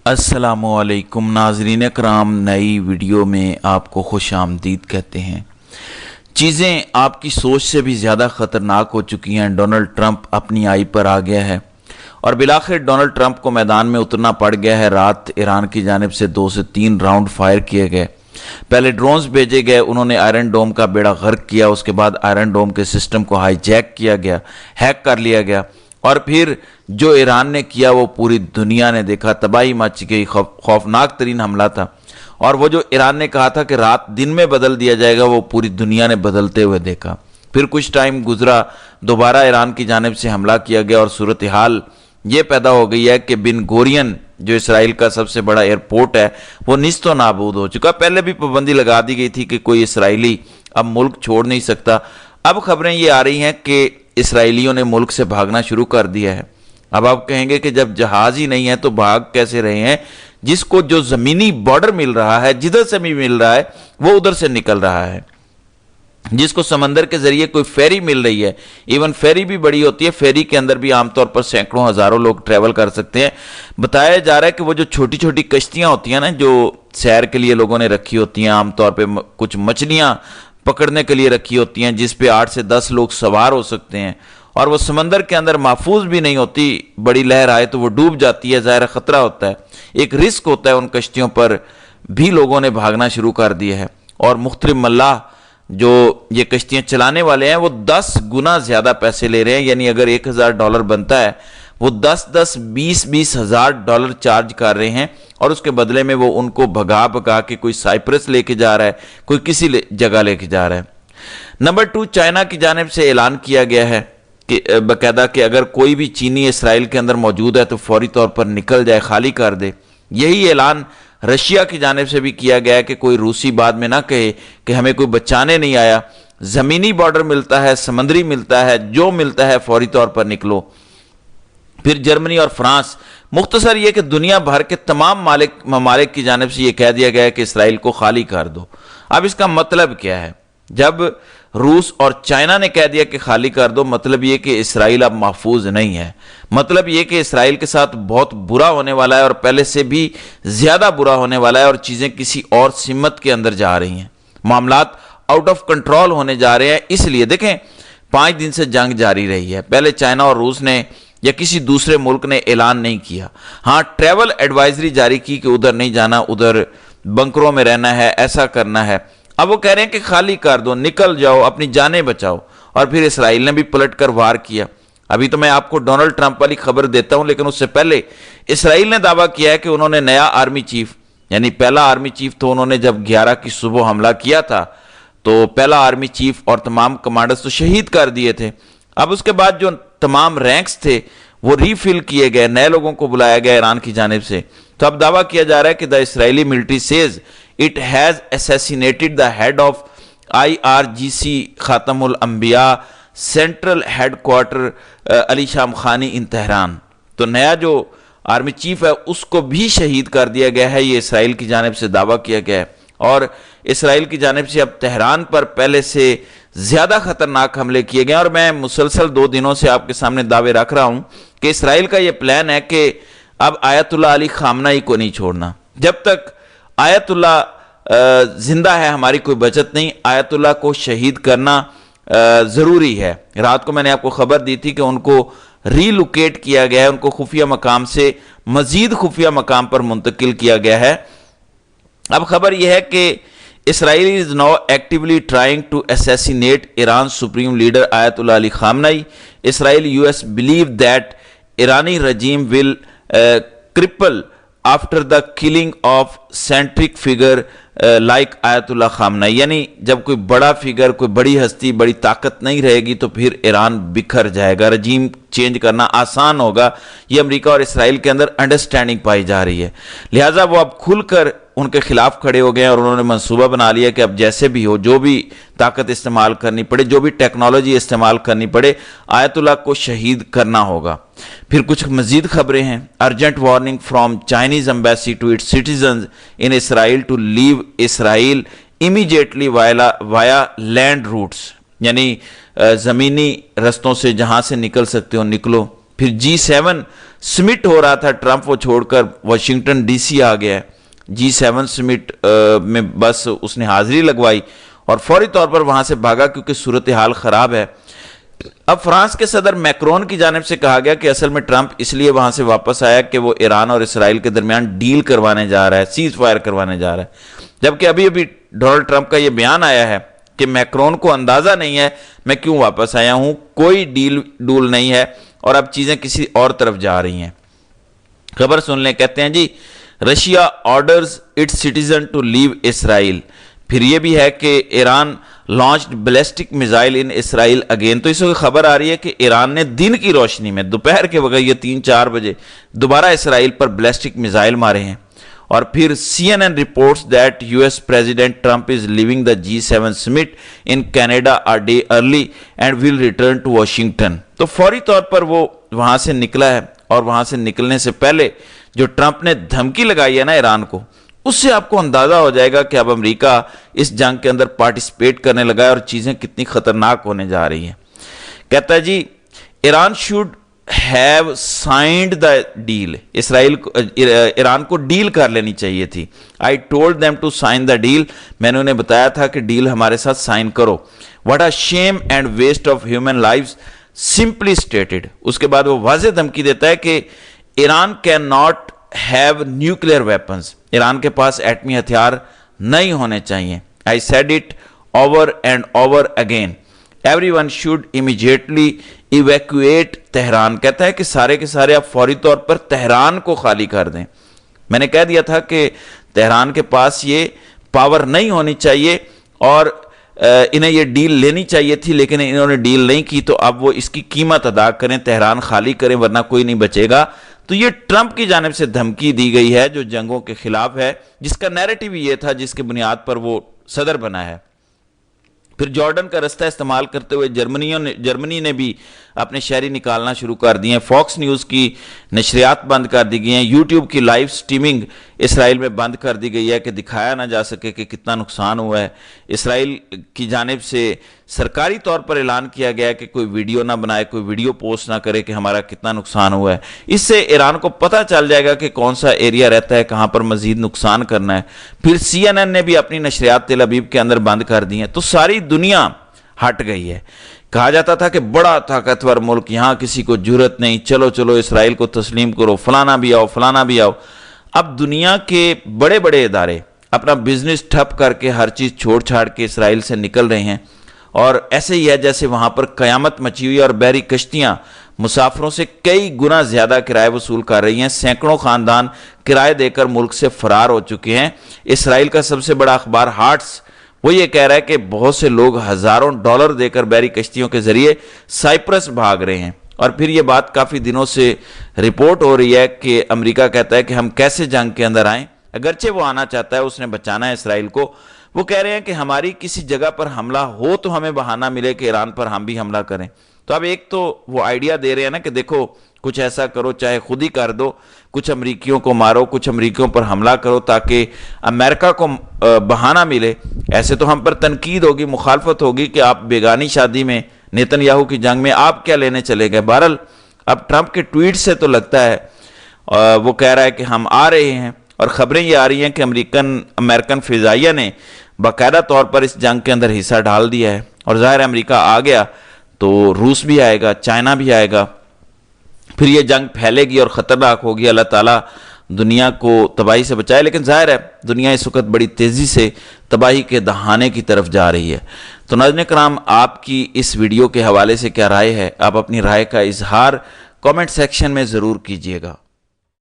السلام علیکم ناظرین کرام، نئی ویڈیو میں آپ کو خوش آمدید کہتے ہیں۔ چیزیں آپ کی سوچ سے بھی زیادہ خطرناک ہو چکی ہیں۔ ڈونلڈ ٹرمپ اپنی آئی پر آ گیا ہے اور بالآخر ڈونلڈ ٹرمپ کو میدان میں اترنا پڑ گیا ہے۔ رات ایران کی جانب سے 2 سے 3 راؤنڈ فائر کیے گئے۔ پہلے ڈرونز بھیجے گئے، انہوں نے آئرن ڈوم کا بیڑا غرق کیا۔ اس کے بعد آئرن ڈوم کے سسٹم کو ہائی جیک کیا گیا، ہیک کر لیا گیا، اور پھر جو ایران نے کیا وہ پوری دنیا نے دیکھا۔ تباہی مچ گئی، خوفناک ترین حملہ تھا، اور وہ جو ایران نے کہا تھا کہ رات دن میں بدل دیا جائے گا، وہ پوری دنیا نے بدلتے ہوئے دیکھا۔ پھر کچھ ٹائم گزرا، دوبارہ ایران کی جانب سے حملہ کیا گیا، اور صورتحال یہ پیدا ہو گئی ہے کہ بن گورین جو اسرائیل کا سب سے بڑا ایئرپورٹ ہے وہ نیست و نابود ہو چکا۔ پہلے بھی پابندی لگا دی گئی تھی کہ کوئی اسرائیلی اب ملک چھوڑ نہیں سکتا۔ اب خبریں یہ آ رہی ہیں کہ اسرائیلیوں نے ملک سے بھاگنا شروع کر دیا ہے۔ اب آپ کہیں گے کہ جب جہاز ہی نہیں ہے تو بھاگ کیسے رہے ہیں؟ جس کو جو زمینی بارڈر مل رہا ہے، جدھر سے بھی مل رہا ہے، وہ ادھر سے نکل رہا ہے۔ جس کو سمندر کے ذریعے کوئی فیری مل رہی ہے، ایون فیری بھی بڑی ہوتی ہے، فیری کے اندر بھی عام طور پر سینکڑوں ہزاروں لوگ ٹریول کر سکتے ہیں۔ بتایا جا رہا ہے کہ وہ جو چھوٹی چھوٹی کشتیاں ہوتی ہیں نا، جو سیر کے لیے لوگوں نے رکھی ہوتی ہیں، عام طور پہ کچھ مچھلیاں پکڑنے کے لیے رکھی ہوتی ہیں، جس پہ 8 سے 10 لوگ سوار ہو سکتے ہیں، اور وہ سمندر کے اندر محفوظ بھی نہیں ہوتی۔ بڑی لہر آئے تو وہ ڈوب جاتی ہے، ظاہر خطرہ ہوتا ہے، ایک رسک ہوتا ہے۔ ان کشتیوں پر بھی لوگوں نے بھاگنا شروع کر دیا ہے، اور مختلف ملاح جو یہ کشتیاں چلانے والے ہیں وہ 10 گنا زیادہ پیسے لے رہے ہیں۔ یعنی اگر $1000 بنتا ہے، وہ 10-20 ہزار ڈالر چارج کر رہے ہیں، اور اس کے بدلے میں وہ ان کو بھگا کے کوئی سائپرس لے کے جا رہا ہے، کوئی کسی جگہ لے کے جا رہا ہے۔ نمبر 2، چائنا کی جانب سے اعلان کیا گیا ہے کہ باقاعدہ کہ اگر کوئی بھی چینی اسرائیل کے اندر موجود ہے تو فوری طور پر نکل جائے، خالی کر دے۔ یہی اعلان رشیا کی جانب سے بھی کیا گیا ہے کہ کوئی روسی بعد میں نہ کہے کہ ہمیں کوئی بچانے نہیں آیا۔ زمینی بارڈر ملتا ہے، سمندری ملتا ہے، جو ملتا ہے فوری طور پر نکلو۔ پھر جرمنی اور فرانس، مختصر یہ کہ دنیا بھر کے تمام ممالک کی جانب سے یہ کہہ دیا گیا ہے کہ اسرائیل کو خالی کر دو۔ اب اس کا مطلب کیا ہے؟ جب روس اور چائنا نے کہہ دیا کہ خالی کر دو، مطلب یہ کہ اسرائیل اب محفوظ نہیں ہے۔ مطلب یہ کہ اسرائیل کے ساتھ بہت برا ہونے والا ہے، اور پہلے سے بھی زیادہ برا ہونے والا ہے، اور چیزیں کسی اور سمت کے اندر جا رہی ہیں۔ معاملات آؤٹ آف کنٹرول ہونے جا رہے ہیں۔ اس لیے دیکھیں، 5 دن سے جنگ جاری رہی ہے۔ پہلے چائنا اور روس نے یا کسی دوسرے ملک نے اعلان نہیں کیا، ہاں ٹریول ایڈوائزری جاری کی کہ ادھر نہیں جانا، ادھر بنکروں میں رہنا ہے، ایسا کرنا ہے۔ اب وہ کہہ رہے ہیں کہ خالی کر دو، نکل جاؤ، اپنی جانیں بچاؤ۔ اور پھر اسرائیل نے بھی پلٹ کر وار کیا۔ ابھی تو میں آپ کو ڈونلڈ ٹرمپ والی خبر دیتا ہوں، لیکن اس سے پہلے اسرائیل نے دعویٰ کیا ہے کہ انہوں نے نیا آرمی چیف، یعنی پہلا آرمی چیف تو انہوں نے جب 11 کی صبح حملہ کیا تھا تو پہلا آرمی چیف اور تمام کمانڈرز تو شہید کر دیے تھے۔ اب اس کے بعد جو تمام رینکس تھے وہ ری فل کیے گئے، نئے لوگوں کو بلایا گیا ایران کی جانب سے۔ تو اب دعویٰ کیا جا رہا ہے کہ the Israeli military says it has assassinated the head of IRGC خاتم الانبیاء سینٹرل ہیڈ کوارٹر علی شام خانی ان تہران۔ تو نیا جو آرمی چیف ہے اس کو بھی شہید کر دیا گیا ہے، یہ اسرائیل کی جانب سے دعویٰ کیا گیا ہے۔ اور اسرائیل کی جانب سے اب تہران پر پہلے سے زیادہ خطرناک حملے کیے گئے ہیں، اور میں مسلسل 2 دنوں سے آپ کے سامنے دعوے رکھ رہا ہوں کہ اسرائیل کا یہ پلان ہے کہ اب آیت اللہ علی خامنہئی کو نہیں چھوڑنا۔ جب تک آیت اللہ زندہ ہے ہماری کوئی بچت نہیں، آیت اللہ کو شہید کرنا ضروری ہے۔ رات کو میں نے آپ کو خبر دی تھی کہ ان کو ری لوکیٹ کیا گیا ہے، ان کو خفیہ مقام سے مزید خفیہ مقام پر منتقل کیا گیا ہے۔ اب خبر یہ ہے کہ اسرائیل is now actively trying to assassinate Iran's supreme leader Ayatollah Ali Khamenei. Israel US believe that Irani regime will cripple after the killing of centric figure like Ayatollah Khamenei. یعنی جب کوئی بڑا فگر، کوئی بڑی ہستی، بڑی طاقت نہیں رہے گی تو پھر ایران بکھر جائے گا، رجیم چینج کرنا آسان ہوگا۔ یہ امریکہ اور اسرائیل کے اندر انڈرسٹینڈنگ پائی جا رہی ہے، لہٰذا وہ اب کھل کر ان کے خلاف کھڑے ہو گئے ہیں، اور انہوں نے منصوبہ بنا لیا کہ اب جیسے بھی ہو، جو بھی طاقت استعمال کرنی پڑے، جو بھی ٹیکنالوجی استعمال کرنی پڑے، آیت اللہ کو شہید کرنا ہوگا۔ پھر کچھ مزید خبریں ہیں۔ Urgent warning from Chinese embassy to its citizens in Israel to leave Israel immediately via land routes, یعنی زمینی رستوں سے جہاں سے نکل سکتے ہو نکلو۔ پھر G7 سمٹ ہو رہا تھا، ٹرمپ وہ چھوڑ کر واشنگٹن ڈی سی آ گیا ہے، G7 سمٹ میں بس اس نے حاضری لگوائی اور فوری طور پر وہاں سے بھاگا کیونکہ صورتحال خراب ہے۔ اب فرانس کے صدر میکرون کی جانب سے کہا گیا کہ اصل میں ٹرمپ اس لیے وہاں سے واپس آیا کہ وہ ایران اور اسرائیل کے درمیان ڈیل کروانے جا رہا ہے، سیز فائر کروانے جا رہا ہے، جبکہ ابھی ڈونلڈ ٹرمپ کا یہ بیان آیا ہے کہ میکرون کو اندازہ نہیں ہے میں کیوں واپس آیا ہوں، کوئی ڈول نہیں ہے اور اب چیزیں کسی اور طرف جا رہی ہیں۔ خبر سن لیں، کہتے ہیں Russia orders its citizen to leave Israel. پھر یہ بھی ہے کہ Iran launched ballistic missile in Israel again. تو اس وقت خبر آ رہی ہے کہ ایران نے دن کی روشنی میں دوپہر کے وقت یہ 3-4 بجے دوبارہ اسرائیل پر بیلسٹک میزائل مارے ہیں۔ اور پھر CNN reports that US President Trump is leaving the G7 summit in Canada a day early and will return to Washington۔ تو فوری طور پر وہ وہاں سے نکلا ہے اور وہاں سے نکلنے سے پہلے جو ٹرمپ نے دھمکی لگائی ہے نا ایران کو، اس سے آپ کو اندازہ ہو جائے گا کہ اب امریکہ اس جنگ کے اندر پارٹیسپیٹ کرنے لگا ہے اور چیزیں کتنی خطرناک ہونے جا رہی ہیں۔ کہتا ہے Iran should have signed the deal, Iran کو ڈیل کر لینی چاہیے تھی۔ I told them to sign the deal, میں نے انہیں بتایا تھا کہ ڈیل ہمارے ساتھ سائن کرو۔ What a shame and waste of human lives simply stated. اس کے بعد وہ واضح دھمکی دیتا ہے کہ Iran can not have nuclear weapons, ایران کے پاس ایٹمی ہتھیار نہیں ہونے چاہیے۔ I said it over and over again, every one should immediately evacuate Tehran. کہتا ہے کہ سارے کے سارے آپ فوری طور پر تہران کو خالی کر دیں۔ میں نے کہہ دیا تھا کہ تہران کے پاس یہ پاور نہیں ہونی چاہیے اور انہیں یہ ڈیل لینی چاہیے تھی، لیکن انہوں نے ڈیل نہیں کی، تو اب وہ اس کی قیمت ادا کریں، تہران خالی کریں ورنہ کوئی نہیں بچے گا۔ تو یہ ٹرمپ کی جانب سے دھمکی دی گئی ہے جو جنگوں کے خلاف ہے، جس کا نیریٹو یہ تھا جس کے بنیاد پر وہ صدر بنا ہے۔ پھر جارڈن کا رستہ استعمال کرتے ہوئے جرمنی نے بھی اپنے شہری نکالنا شروع کر دیے ہیں، فاکس نیوز کی نشریات بند کر دی گئی ہیں، یوٹیوب کی لائیو سٹریمنگ اسرائیل میں بند کر دی گئی ہے کہ دکھایا نہ جا سکے کہ کتنا نقصان ہوا ہے۔ اسرائیل کی جانب سے سرکاری طور پر اعلان کیا گیا ہے کہ کوئی ویڈیو نہ بنائے، کوئی ویڈیو پوسٹ نہ کرے کہ ہمارا کتنا نقصان ہوا ہے۔ اس سے ایران کو پتہ چل جائے گا کہ کون سا ایریا رہتا ہے، کہاں پر مزید نقصان کرنا ہے۔ پھر CNN نے بھی اپنی نشریات تل ابیب کے اندر بند کر دی ہیں، تو ساری دنیا ہٹ گئی ہے۔ کہا جاتا تھا کہ بڑا طاقتور ملک، یہاں کسی کو جرت نہیں، چلو چلو اسرائیل کو تسلیم کرو، فلانا بھی آؤ فلانا بھی آؤ۔ اب دنیا کے بڑے بڑے ادارے اپنا بزنس ٹھپ کر کے ہر چیز چھوڑ چھاڑ کے اسرائیل سے نکل رہے ہیں، اور ایسے ہی ہے جیسے وہاں پر قیامت مچی ہوئی ہے اور بحری کشتیاں مسافروں سے کئی گنا زیادہ کرائے وصول کر رہی ہیں، سینکڑوں خاندان کرائے دے کر ملک سے فرار ہو چکے ہیں۔ اسرائیل کا سب سے بڑا اخبار ہارٹس وہ یہ کہہ رہا ہے کہ بہت سے لوگ ہزاروں ڈالر دے کر بحری کشتیوں کے ذریعے سائپرس بھاگ رہے ہیں، اور پھر یہ بات کافی دنوں سے رپورٹ ہو رہی ہے کہ امریکہ کہتا ہے کہ ہم کیسے جنگ کے اندر آئیں، اگرچہ وہ آنا چاہتا ہے، اس نے بچانا ہے اسرائیل کو۔ وہ کہہ رہے ہیں کہ ہماری کسی جگہ پر حملہ ہو تو ہمیں بہانہ ملے کہ ایران پر ہم بھی حملہ کریں۔ تو اب ایک تو وہ آئیڈیا دے رہے ہیں نا کہ دیکھو کچھ ایسا کرو، چاہے خود ہی کر دو، کچھ امریکیوں کو مارو، کچھ امریکیوں پر حملہ کرو تاکہ امریکہ کو بہانہ ملے۔ ایسے تو ہم پر تنقید ہوگی، مخالفت ہوگی کہ آپ بیگانی شادی میں، نیتن یاہو کی جنگ میں آپ کیا لینے چلے گئے۔ بہرحال اب ٹرمپ کے ٹویٹ سے تو لگتا ہے وہ کہہ رہا ہے کہ ہم آ رہے ہیں، اور خبریں یہ آ رہی ہیں کہ امریکن فضائیہ نے باقاعدہ طور پر اس جنگ کے اندر حصہ ڈال دیا ہے، اور ظاہر امریکہ آ گیا تو روس بھی آئے گا، چائنا بھی آئے گا، پھر یہ جنگ پھیلے گی اور خطرناک ہوگی۔ اللہ تعالیٰ دنیا کو تباہی سے بچائے، لیکن ظاہر ہے دنیا اس وقت بڑی تیزی سے تباہی کے دہانے کی طرف جا رہی ہے۔ تو ناظرین کرام، آپ کی اس ویڈیو کے حوالے سے کیا رائے ہے؟ آپ اپنی رائے کا اظہار کامنٹ سیکشن میں ضرور کیجیے گا۔